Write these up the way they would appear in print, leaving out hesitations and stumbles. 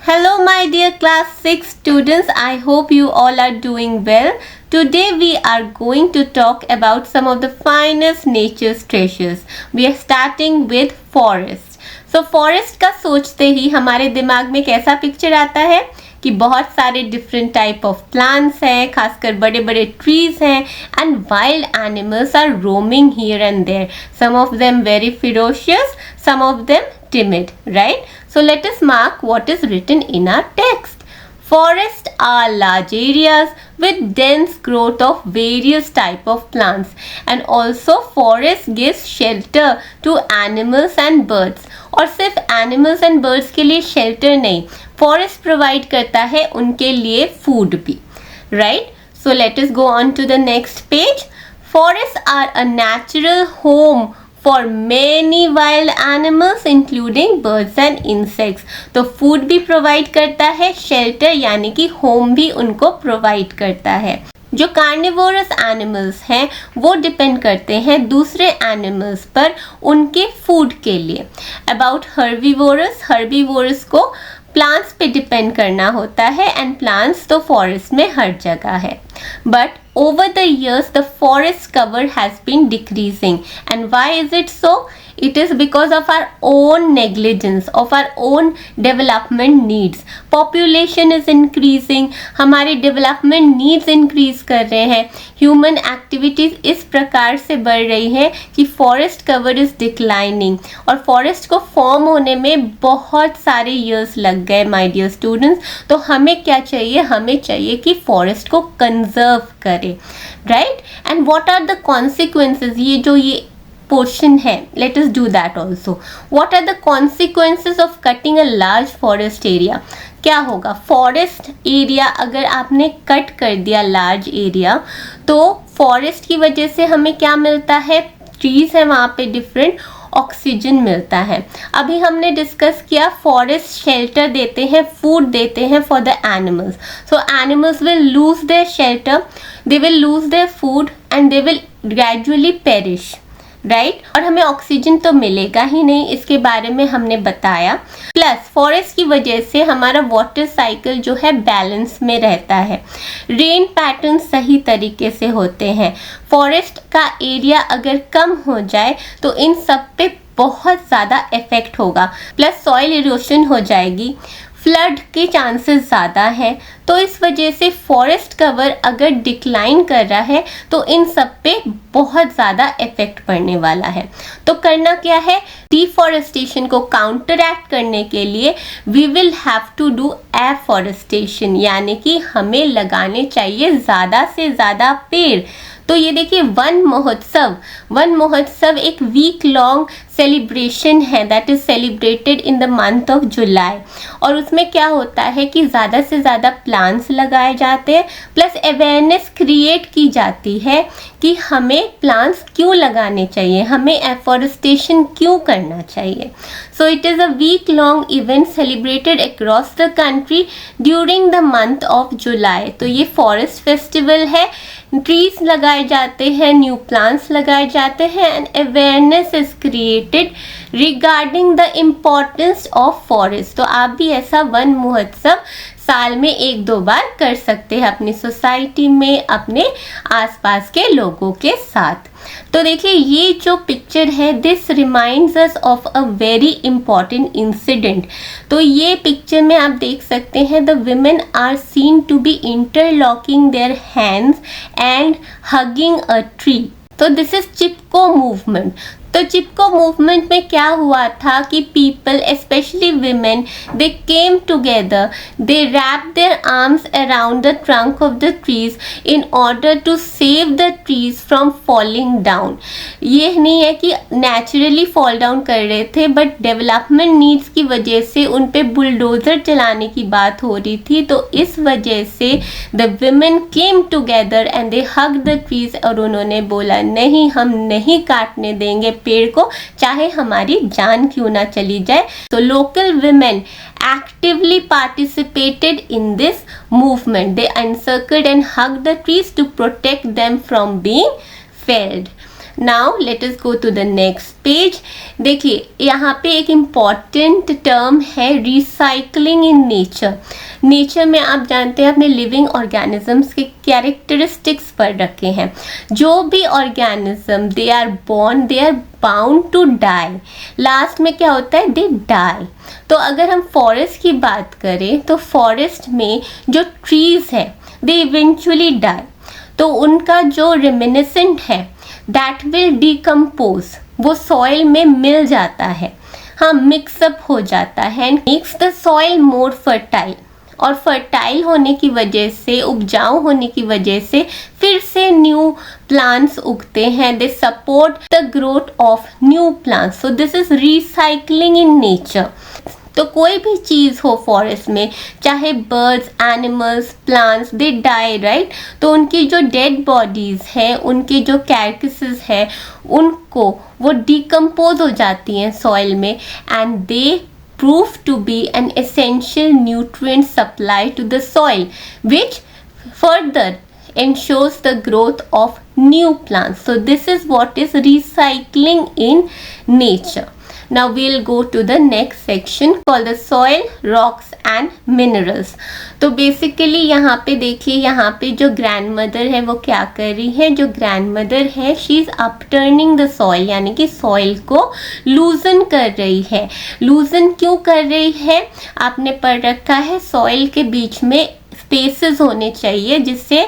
Hello my dear class 6 students, I hope you all are doing well. Today we are going to talk about some of the finest nature's treasures. We are starting with forest. So forest का सोचते ही हमारे दिमाग में कैसा picture आता है कि बहुत सारे डिफरेंट टाइप ऑफ प्लांट्स हैं, खासकर बड़े बड़े ट्रीज हैं and wild animals are roaming here and there, some of them very ferocious, some of them timid, right? So let us mark what is written in our text. Forests are large areas with dense growth of various type of plants, and also forest gives shelter to animals and birds. और सिर्फ animals and birds के लिए shelter नहीं, forest provide करता है उनके लिए food भी, right? So let us go on to the next page. Forests are a natural home for many wild animals including birds and insects. तो food भी provide करता है, shelter यानी कि home भी उनको provide करता है. जो कार्निवोरस एनिमल्स हैं वो डिपेंड करते हैं दूसरे एनिमल्स पर उनके फूड के लिए. अबाउट हर्बीवोरस को प्लांट्स पे डिपेंड करना होता है एंड प्लांट्स तो फॉरेस्ट में हर जगह है. But over the years the forest cover has been decreasing, and why is it so? It is because of our own negligence, of our own development needs. Population is increasing, हमारे development needs increase कर रहे हैं, human activities इस प्रकार से बढ़ रही हैं कि forest cover is declining, और forest को form होने में बहुत सारे years लग गए my dear students. तो हमें क्या चाहिए? हमें चाहिए कि forest को conserve करें, right? And what are the consequences? ये portion है, let us do that also. What are the consequences of cutting a large forest area? क्या होगा? फॉरेस्ट एरिया अगर आपने कट कर दिया लार्ज एरिया, तो फॉरेस्ट की वजह से हमें क्या मिलता है? ट्रीज है वहाँ पे, डिफरेंट ऑक्सीजन मिलता है. अभी हमने डिस्कस किया फॉरेस्ट शेल्टर देते हैं, फूड देते हैं for the animals. So animals will lose their shelter, they will lose their food and they will gradually perish, right? और हमें ऑक्सीजन तो मिलेगा ही नहीं, इसके बारे में हमने बताया. प्लस फॉरेस्ट की वजह से हमारा वाटर साइकिल जो है बैलेंस में रहता है, रेन पैटर्न सही तरीके से होते हैं. फॉरेस्ट का एरिया अगर कम हो जाए तो इन सब पे बहुत ज़्यादा इफेक्ट होगा. प्लस सॉइल इरोशन हो जाएगी, फ्लड के चांसेस ज़्यादा हैं. तो इस वजह से फॉरेस्ट कवर अगर डिक्लाइन कर रहा है तो इन सब पे बहुत ज़्यादा इफेक्ट पड़ने वाला है. तो करना क्या है? डिफॉरेस्टेशन को काउंटरएक्ट करने के लिए we will have to do afforestation, यानी कि हमें लगाने चाहिए ज़्यादा से ज़्यादा पेड़. तो ये देखिए वन महोत्सव एक वीक लॉन्ग सेलिब्रेशन है that is celebrated in the month of जुलाई. और उसमें क्या होता है कि ज़्यादा से ज़्यादा प्लांट्स लगाए जाते हैं, प्लस अवेयरनेस क्रिएट की जाती है कि हमें प्लांट्स क्यों लगाने चाहिए, हमें एफॉरेस्टेशन क्यों करना चाहिए. So it is a week long event celebrated across the country during the month of July. तो ये फॉरेस्ट फेस्टिवल है, ट्रीज लगाए जाते हैं, न्यू प्लांट्स लगाए जाते हैं and awareness is created regarding the importance of forest. तो आप भी ऐसा वन महोत्सव साल में 1-2 बार कर सकते हैं अपनी सोसाइटी में, अपने आसपास के लोगों के साथ. तो देखिए ये जो पिक्चर है, this reminds us of a very important incident. तो ये पिक्चर में आप देख सकते हैं the women are seen to be interlocking their hands and hugging a tree. तो दिस इज चिपको मूवमेंट. तो चिपको मूवमेंट में क्या हुआ था कि people specially women they came together, they wrap their arms around the trunk of the trees in order to save the trees from falling down. ये नहीं है कि नेचुरली फॉल डाउन कर रहे थे, बट डेवलपमेंट नीड्स की वजह से उन पे बुलडोजर चलाने की बात हो रही थी. तो इस वजह से the women came together and they hug the trees, और उन्होंने बोला नहीं, हम नहीं काटने देंगे पेड़ को, चाहे हमारी जान क्यों ना चली जाए. तो local women actively participated in this movement. They encircled and hugged the trees to protect them from being felled. Now let us go to the next page. देखिए यहाँ पे एक इम्पॉर्टेंट टर्म है रिसाइकलिंग इन नेचर। नेचर में आप जानते हैं अपने लिविंग ऑर्गेनिजम्स के कैरेक्टरिस्टिक्स पढ़ रखे हैं। जो भी organism they are born, they are bound to die. Last में क्या होता है, दे डाई। तो अगर हम फॉरेस्ट की बात करें तो फॉरेस्ट में जो ट्रीज है दे इवेंचुअली डाई, तो उनका जो रेमिनिसेंट है दैट विल डिकम्पोज, वो सॉइल में मिल जाता है, हाँ मिक्सअप हो जाता है and makes the soil more fertile. और फर्टाइल होने की वजह से, उपजाऊ होने की वजह से फिर से न्यू प्लांट्स उगते हैं, they support the growth of new plants. So this is recycling in nature. तो कोई भी चीज़ हो फॉरेस्ट में, चाहे birds, animals, plants, they die right, तो उनकी जो डेड बॉडीज़ हैं, उनकी जो कैरकसेस है, उनको वो डिकम्पोज हो जाती हैं सॉइल में and they prove to be an essential nutrient supply to the soil, which further ensures the growth of new plants. So this is what is recycling in nature. Now we'll go to the next section called the soil, rocks and minerals. तो basically यहाँ पे देखिए, यहाँ पे जो grand mother है वो क्या कर रही है, जो ग्रैंड मदर है शी इज अपटर्निंग द सॉइल, यानी कि सॉइल को लूजन कर रही है। लूजन क्यों कर रही है, आपने पढ़ रखा है सॉइल के बीच में स्पेसेस होने चाहिए जिससे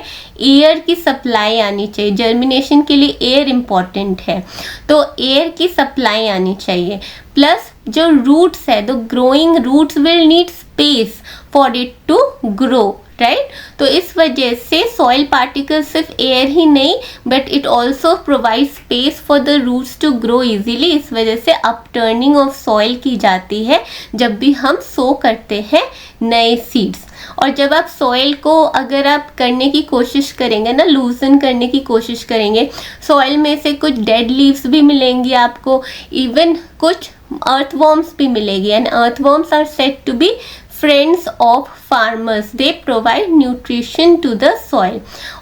एयर की सप्लाई आनी चाहिए। जर्मिनेशन के लिए एयर इम्पॉर्टेंट है, तो एयर की सप्लाई आनी चाहिए। प्लस जो रूट्स है, the growing roots will need space for it to grow right. तो इस वजह से सॉइल पार्टिकल सिर्फ एयर ही नहीं but it also provide space for the roots to grow easily. इस वजह से अपटर्निंग ऑफ सॉइल की जाती है जब भी हम सो करते हैं नए सीड्स। और जब आप सॉइल को अगर आप करने की कोशिश करेंगे ना, लूजन करने की कोशिश करेंगे, सॉइल में से कुछ डेड लीव्स भी मिलेंगी आपको, इवन कुछ अर्थवॉर्म्स भी मिलेगी and earthworms are said to be friends of farmers, they provide nutrition to the soil.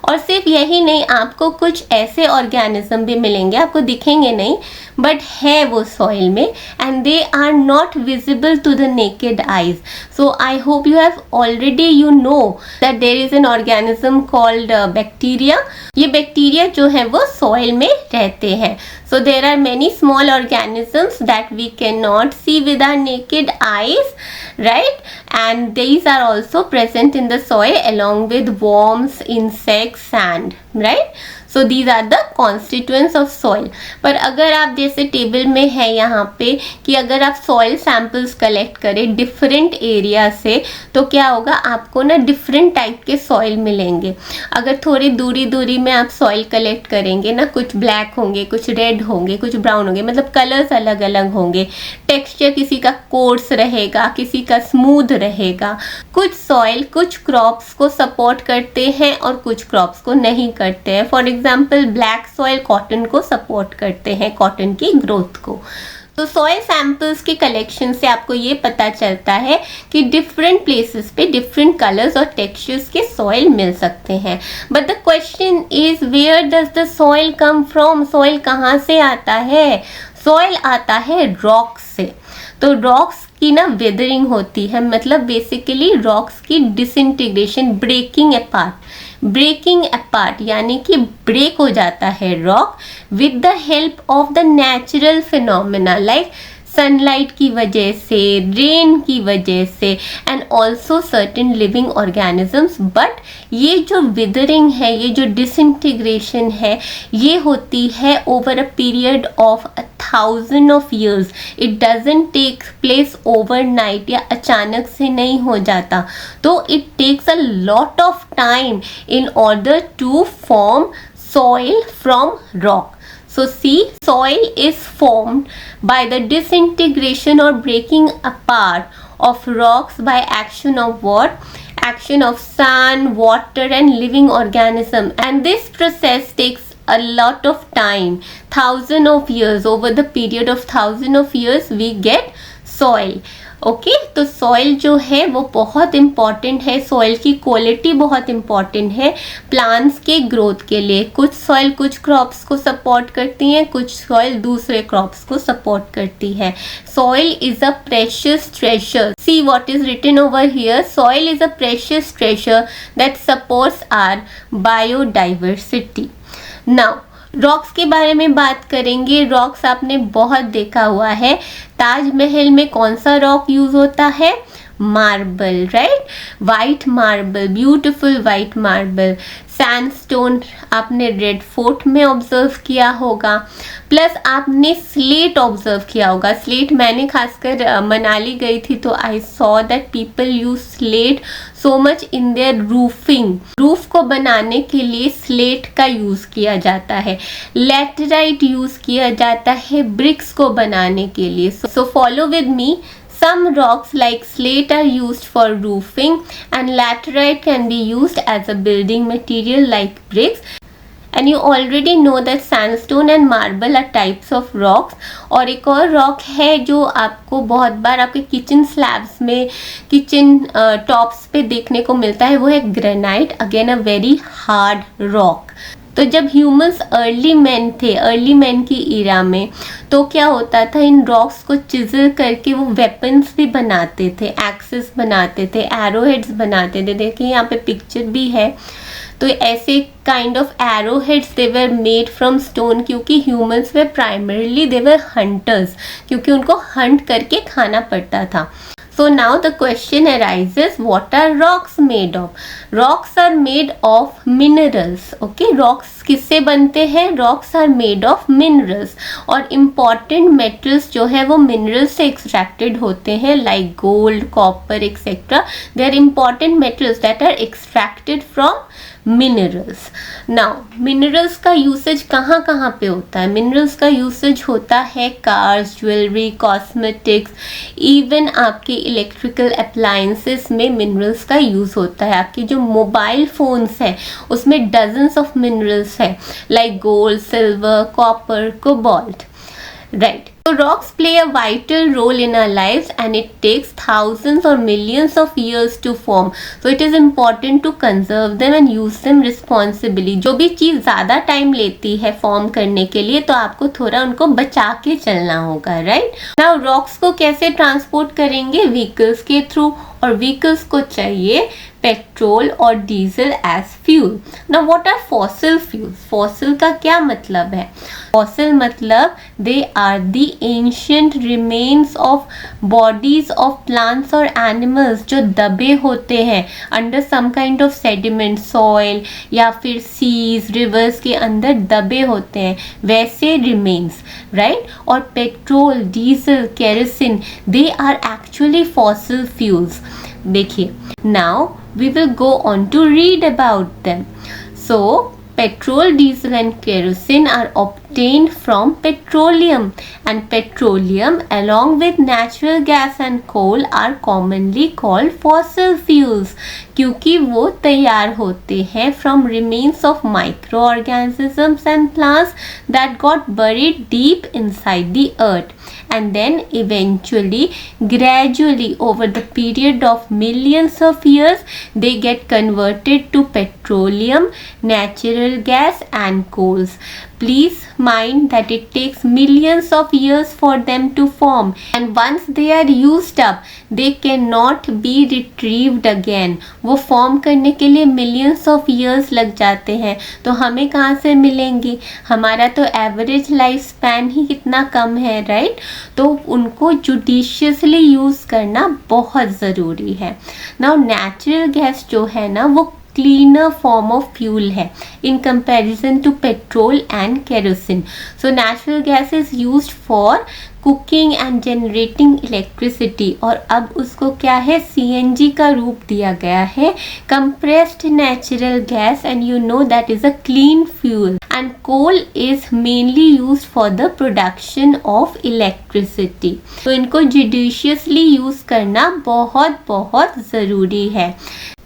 और सिर्फ यही नहीं, आपको कुछ ऐसे ऑर्गेनिज्म भी मिलेंगे, आपको दिखेंगे नहीं बट है वो सॉइल में and they are not visible to the naked eyes. So I hope you have already you know that there is an organism called bacteria. ये बैक्टीरिया जो है वो सॉइल में रहते हैं। So there are many small organisms that we cannot see with our naked eyes, right? And these are also present in the soil along with worms, insects, sand, right? So these are the constituents of soil. पर अगर आप जैसे table में है यहाँ पे कि अगर आप सॉइल सैंपल्स कलेक्ट करें डिफरेंट एरिया से तो क्या होगा, आपको ना डिफरेंट टाइप के सॉइल मिलेंगे। अगर थोड़ी दूरी दूरी में आप सॉइल कलेक्ट करेंगे ना, कुछ ब्लैक होंगे, कुछ रेड होंगे, कुछ ब्राउन होंगे, मतलब कलर्स अलग अलग होंगे। टेक्सचर किसी का कोर्स रहेगा, किसी का स्मूथ रहेगा। कुछ सॉइल कुछ क्रॉप्स को सपोर्ट करते हैं और कुछ क्रॉप्स को नहीं करते हैं। For example black soil cotton को सपोर्ट करते हैं, कॉटन की ग्रोथ को। तो सॉइल सैंपल्स के कलेक्शन से आपको ये पता चलता है कि डिफरेंट प्लेसेस पे डिफरेंट कलर्स और टेक्सचर्स के सॉइल मिल सकते हैं। But the question is where does the soil come from, soil कहाँ से आता है? सॉइल आता है रॉक्स से। तो रॉक्स की ना वेदरिंग होती है, मतलब बेसिकली रॉक्स की डिसइंटीग्रेशन, ब्रेकिंग अपार्ट यानी कि ब्रेक हो जाता है rock with the help of the natural phenomena like sunlight की वजह से, रेन की वजह से and also certain living organisms. But ये जो विदरिंग है, ये जो डिसइंटीग्रेशन है, ये होती है over a period of 1000 of years. It doesn't take place overnight या अचानक से नहीं हो जाता। तो it takes a lot of time in order to form soil from rock. So see, soil is formed by the disintegration or breaking apart of rocks by action of what? Action of sun, water and living organism. And this process takes a lot of time, 1000 of years. Over the period of 1000 of years we get soil. Okay तो soil जो है वो बहुत important है, soil की quality बहुत important है plants के ग्रोथ के लिए। कुछ सॉइल कुछ क्रॉप्स को सपोर्ट करती हैं, कुछ सॉइल दूसरे क्रॉप्स को सपोर्ट करती है। Soil is a precious treasure, see what is written over here, soil is a precious treasure that supports our biodiversity. Now rocks के बारे में बात करेंगे। रॉक्स आपने बहुत देखा हुआ है, ताजमहल में कौन सा रॉक यूज होता है, marble, right, white marble, beautiful white marble. Sandstone आपने रेड फोर्ट में ऑब्जर्व किया होगा, प्लस आपने स्लेट ऑब्जर्व किया होगा। स्लेट मैंने खासकर मनाली गई थी तो I saw that people use slate so much in their roofing. Roof को बनाने के लिए स्लेट का यूज किया जाता है। लैटेराइट यूज किया जाता है ब्रिक्स को बनाने के लिए। So follow with me. Some rocks like slate are used for roofing and laterite can be used as a building material like bricks. And you already know that sandstone and marble are types of rocks. और एक और rock है जो आपको बहुत बार आपके kitchen slabs में, kitchen tops पे देखने को मिलता है, वो है granite, again a very hard rock. तो जब ह्यूमंस अर्ली मैन थे, अर्ली मैन की इरा में, तो क्या होता था, इन रॉक्स को चिजल करके वो वेपन्स भी बनाते थे, एक्सेस बनाते थे, एरोहेड्स बनाते थे। देखिए यहाँ पे पिक्चर भी है। तो ऐसे kind of arrowheads they were made from stone, क्योंकि ह्यूमंस वे प्राइमरीली दे वर हंटर्स, क्योंकि उनको हंट करके खाना पड़ता था। So now the question arises, what are rocks made of? Rocks are made of minerals. Okay, rocks किससे बनते हैं? Rocks are made of minerals. और important metals जो है वो minerals से extracted होते हैं, like gold, copper, etc. They are important metals that are extracted from minerals. Now minerals का यूसेज कहाँ कहाँ पे होता है? मिनरल्स का यूसेज होता है कार्स, ज्वेलरी, कॉस्मेटिक्स, इवन आपके इलेक्ट्रिकल अप्लायंसेस में मिनरल्स का यूज़ होता है। आपकी जो मोबाइल फोन्स है उसमें डजन्स ऑफ मिनरल्स है, like gold, silver, copper, cobalt, right? So rocks play a vital role in our lives and it takes thousands or millions of years to form. So it is important to conserve them and use them responsibly. जो भी चीज़ ज़्यादा time लेती है form करने के लिए तो आपको थोड़ा उनको बचा के चलना होगा, राइट? नाउ रॉक्स को कैसे ट्रांसपोर्ट करेंगे? व्हीकल्स के थ्रू, और व्हीकल्स को चाहिए पेट्रोल और diesel as fuel. Now what are fossil fuels? Fossil का क्या मतलब है? फॉसिल मतलब they are the ancient remains of bodies of plants और एनिमल्स जो दबे होते हैं under some kind of sediment, soil या फिर सीज, रिवर्स के अंदर दबे होते हैं, वैसे रिमेन्स, राइट? और petrol, diesel, kerosene, they are actually fossil fuels. देखिए, now we will go on to read about them. So petrol, diesel and kerosene are obtained from petroleum, and petroleum along with natural gas and coal are commonly called fossil fuels, क्योंकि वो तैयार होते हैं from remains of microorganisms and plants that got buried deep inside the earth, and then eventually, gradually over the period of millions of years, they get converted to petroleum, natural gas and coals. Please mind that it takes millions of years for them to form, and once they are used up, they cannot be retrieved again. वो form करने के लिए millions of years लग जाते हैं, तो हमें कहाँ से मिलेंगी? हमारा तो एवरेज लाइफ स्पैन ही कितना कम है, राइट? तो उनको जुडिशियसली यूज़ करना बहुत ज़रूरी है। नाउ नेचुरल गैस जो है ना वो cleaner form of fuel है in comparison to petrol and kerosene. So natural gas is used for cooking and generating electricity, और अब उसको क्या है, CNG का रूप दिया गया है, compressed natural gas, and you know that is a clean fuel. And coal is mainly used for the production of electricity. तो इनको जुडिशियसली यूज करना बहुत बहुत ज़रूरी है।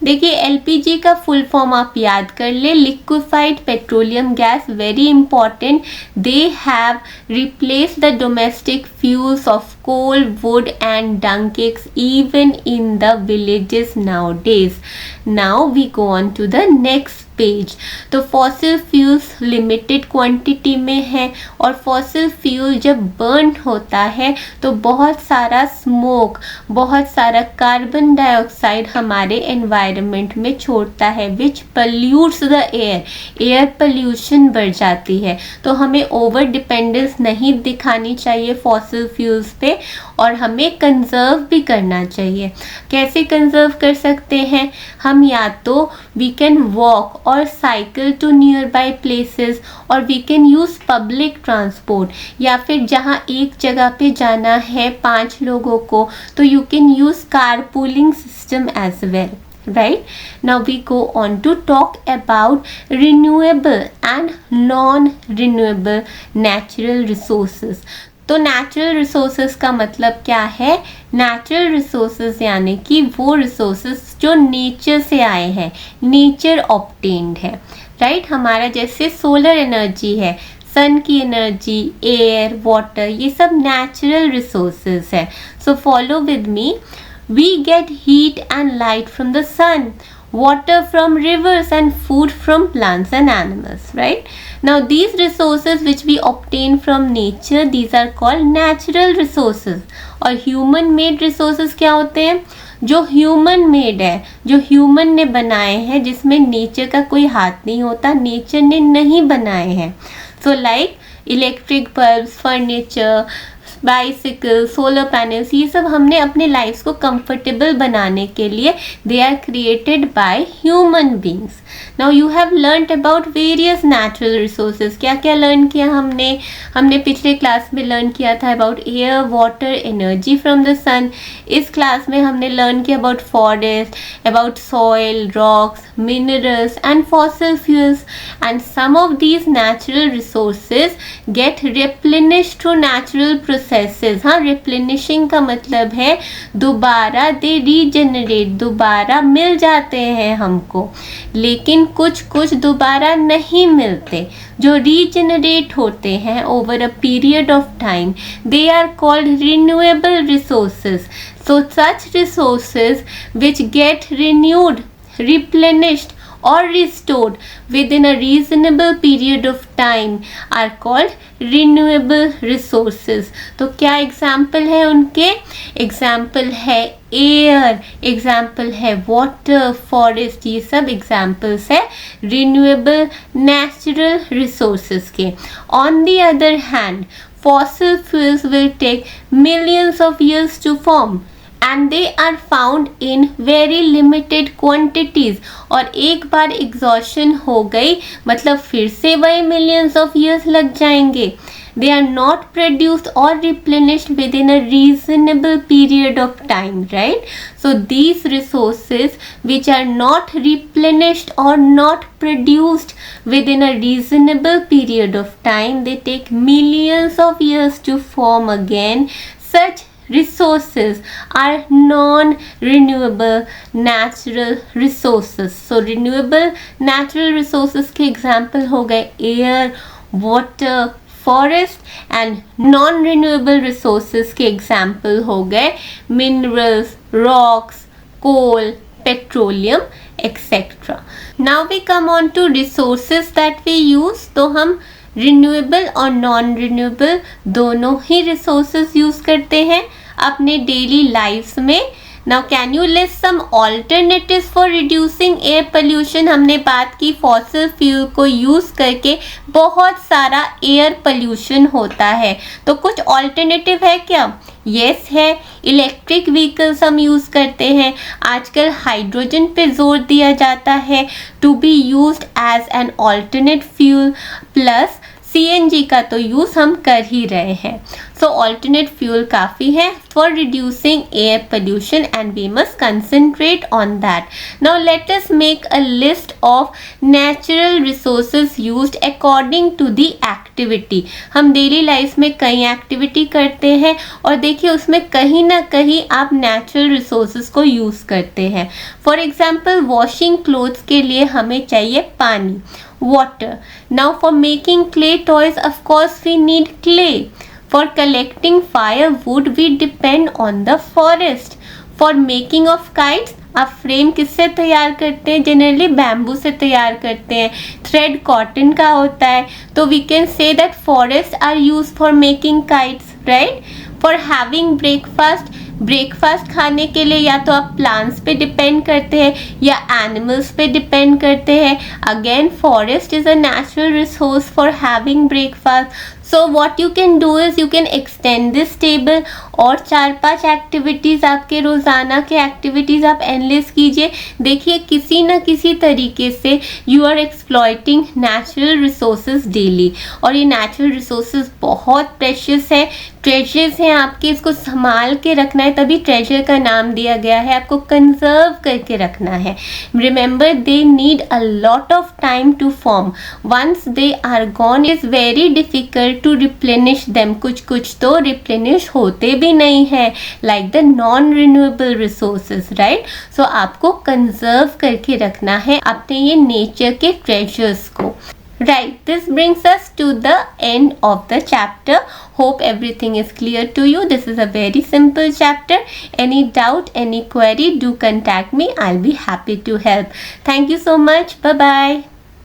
देखिए LPG का फुल फॉर्म आप याद कर ले, liquefied petroleum gas, very important. They have replace the domestic fuels of coal, wood and dung cakes even in the villages nowadays. Now we go on to the next page. तो fossil fuels limited quantity में है और fossil fuel जब burn होता है तो बहुत सारा स्मोक, बहुत सारा कार्बन डाइऑक्साइड हमारे एनवायरनमेंट में छोड़ता है, विच पल्यूट्स द एयर पल्यूशन बढ़ जाती है। तो हमें ओवर डिपेंडेंस नहीं दिखानी चाहिए फॉसिल फ्यूल्स पे और हमें कंजर्व भी करना चाहिए। कैसे कंजर्व कर सकते हैं हम? या तो वी कैन वॉक और cycle to nearby places और we can use public transport, या फिर जहाँ एक जगह पे जाना है 5 लोगों को तो you can use carpooling system as well, right? Now we go on to talk about renewable and non-renewable natural resources. तो नेचुरल रिसोर्सेज का मतलब क्या है? नेचुरल रिसोर्सेज यानी कि वो रिसोर्सेज जो नेचर से आए हैं, नेचर ऑब्टेन्ड है, राइट? हमारा जैसे सोलर एनर्जी है, सन की एनर्जी, एयर, वाटर, ये सब नेचुरल रिसोर्सेज है। So follow with me. We get heat and light from the sun, water from rivers and food from plants and animals, right? Now these resources which we obtain from nature, these are called natural resources. और human made resources क्या होते हैं? जो human made है, जो human ने बनाए हैं, जिसमें nature का कोई हाथ नहीं होता, nature ने नहीं बनाए हैं। So like electric bulbs, furniture, bicycle, solar panels, ये सब हमने अपने लाइफ्स को कंफर्टेबल बनाने के लिए they are created by human beings. Now you have learned about various natural resources. क्या क्या लर्न किया हमने पिछले क्लास में लर्न किया था about air, water, energy from the sun. इस क्लास में हमने लर्न किया about forest, about soil, rocks, minerals and fossil fuels, and some of these natural resources get replenished through natural processes। हाँ, replenishing का मतलब है दोबारा they regenerate, दोबारा मिल जाते हैं हमको, लेकिन कुछ दोबारा नहीं मिलते। जो regenerate होते हैं over a period of time, they are called renewable resources। So such resources which get renewed, replenished or restored within a reasonable period of time are called renewable resources। तो क्या एग्जाम्पल है उनके? Example है air, example है water, forest, ये सब examples है renewable natural resources के। On the other hand fossil fuels will take millions of years to form and they are found in very limited quantities। और एक बार एग्जॉशन हो गई मतलब फिर से वही millions of years लग जाएंगे। They are not produced or replenished within a reasonable period of time, right? So these resources which are not replenished or not produced within a reasonable period of time, they take millions of years to form again. Such resources are non-renewable natural resources। So renewable natural resources के example हो गए air, water, forest, and non renewable resources के example हो गए minerals, rocks, coal, petroleum, etcetera. Now we come on to resources that we use. तो हम renewable और non renewable दोनों ही रिसोर्सेज यूज करते हैं अपने डेली लाइफ्स में। Now can you list some alternatives for reducing air pollution? हमने बात की फॉसिल फ्यूल को यूज करके बहुत सारा एयर पोल्यूशन होता है, तो कुछ ऑल्टरनेटिव है क्या? यस है, इलेक्ट्रिक व्हीकल्स हम यूज़ करते हैं। आजकल हाइड्रोजन पे जोर दिया जाता है to be used as an alternate fuel, plus CNG का तो यूज़ हम कर ही रहे हैं। सो ऑल्टरनेट फ्यूल काफ़ी है for reducing air pollution and we must concentrate on that. Now let us make a list of natural resources used according to the activity. हम daily life में कई एक्टिविटी करते हैं और देखिए उसमें कहीं ना कहीं आप नेचुरल रिसोर्सेज को यूज़ करते हैं। फॉर एग्जाम्पल वॉशिंग क्लोथ्स के लिए हमें चाहिए पानी, water. Now for making clay toys, of course we need clay. For collecting firewood we depend on the forest. For making of kites, आप फ्रेम किससे तैयार करते हैं? जनरली बैम्बू से तैयार करते हैं. थ्रेड कॉटन का होता है. तो we can say that forest are use for making kites, right. For having breakfast खाने के लिए या तो आप प्लांट्स पे डिपेंड करते हैं या एनिमल्स पे डिपेंड करते हैं. Again forest is a natural resource for having breakfast. So what you can do is you can extend this table. और 4-5 एक्टिविटीज़ आपके रोज़ाना के एक्टिविटीज़ आप एनलिस्ट कीजिए. देखिए किसी न किसी तरीके से you are exploiting natural resources daily. और ये नेचुरल रिसोर्सेज बहुत प्रेशियस है, ट्रेजर्स हैं आपके. इसको संभाल के रखना है, तभी ट्रेजर का नाम दिया गया है. आपको कंजर्व करके रखना है. Remember they need a lot of time to form. Once they are gone is very difficult to replenish them. कुछ तो रिप्लेनिश होते भी नहीं है, like the non renewable resources, right. So आपको कंजर्व करके रखना है अपने ये नेचर के ट्रेजर्स को. Right, this brings us to the end of the chapter. Hope everything is clear to you. This is a very simple chapter. Any doubt, any query, do contact me. I'll be happy to help. Thank you so much. Bye bye.